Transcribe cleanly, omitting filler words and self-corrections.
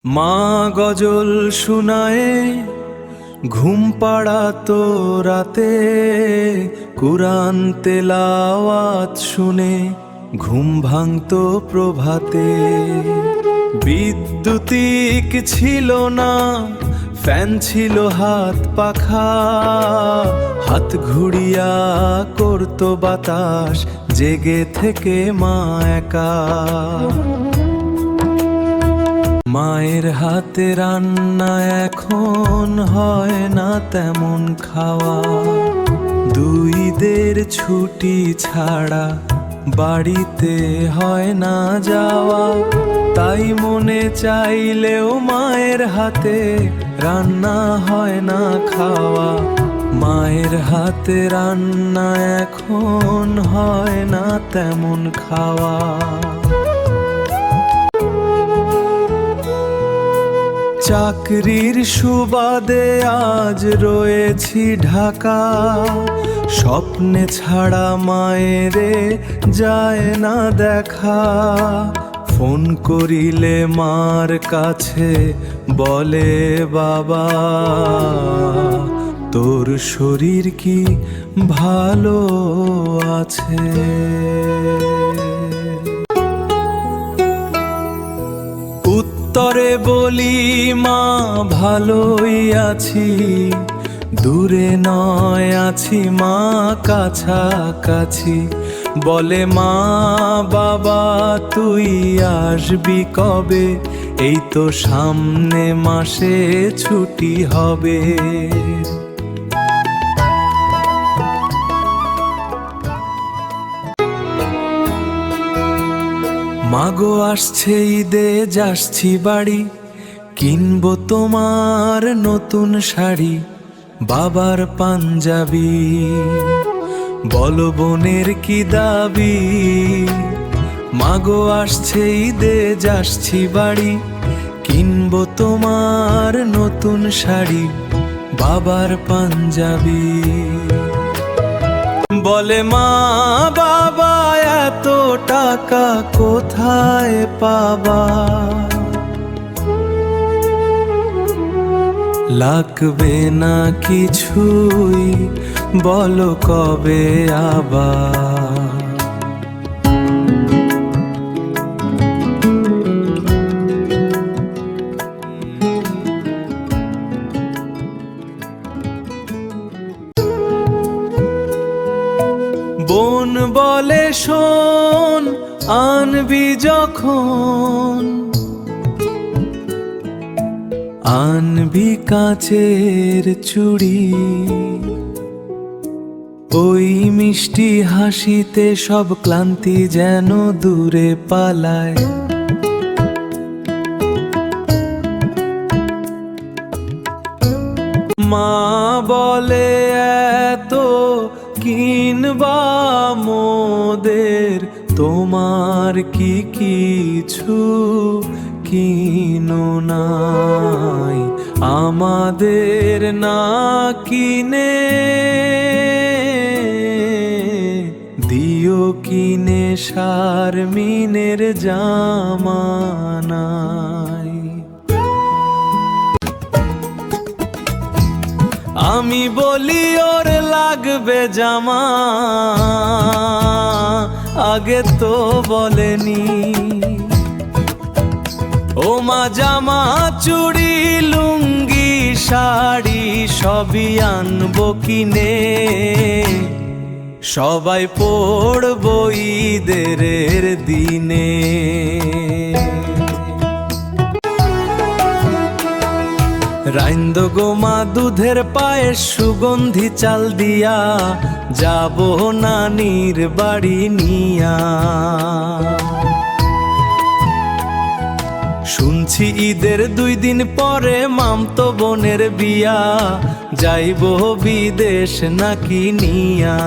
মা গজল শুনায়ে ঘুম পাড়াতো রাতে, কুরআন তেলাওয়াত শুনে ঘুম ভাঙতো প্রভাতে। বিদ্যুতিক ছিল না, ফ্যান ছিল হাত পাখা, হাত ঘুরিয়া করতো বাতাস, জেগে থেকে মা একা। মায়ের হাতে রান্না এখন হয় না তেমন খাওয়া, দুই দের ছুটি ছাড়া বাড়িতে হয় না যাওয়া। তাই মনে চাইলেও মায়ের হাতে রান্না হয় না খাওয়া, মায়ের হাতে রান্না এখন হয় না তেমন খাওয়া। চাকরির সুবাদে আজ রয়েছি ঢাকা, স্বপ্নে ছাড়া মায়েরে যায় না দেখা। ফোন করিলে মার কাছে বলে বাবা, তোর শরীর কি ভালো আছে? উত্তরে বলি মা ভালোই আছি, দূরে নয় আছি মা কাছাকাছি। বলে মা বাবা তুই আসবি কবে, এই তো সামনে মাসে ছুটি হবে। মাগো আসছে ঈদে যাচ্ছি বাড়ি, কিনবো তোমার নতুন শাড়ি, বাবার পাঞ্জাবি। বলো বোনের কি দাবি, মাগো আসছে ঈদে যাচ্ছি বাড়ি, কিনবো তোমার নতুন শাড়ি, বাবার পাঞ্জাবি। বলে মা বাবা এত টাকা কোথায় পাবা, লাগবে না কিছুই বলো কবে আবার। বোন বলে শোন আনবি যখন, আনবি কাচের চুড়ি, ওই মিষ্টি হাসিতে সব ক্লান্তি যেন দূরে পালায়। মা বলে এত কিনবা মোদের, তোমার কি কিছু কিনো নাই, আমাদের না কিনে দিও কিনে শারমিনের জামানাই। আমি বলি ওর লাগবে জামা, আগে তো বলেনি। ও মা জামা চুড়ি লুঙ্গি শাড়ি সবই আনবো কিনে, সবাই পড়বো ঈদের দিনে। রাইন্দ গোমা দুধের পায়েস সুগন্ধি চাল দিয়া, যাব নানির বাড়ি নিয়া। শুনছি ঈদের 2 দিন পরে মামতো বোনের বিয়া, যাইব বিদেশ নাকি নিয়া।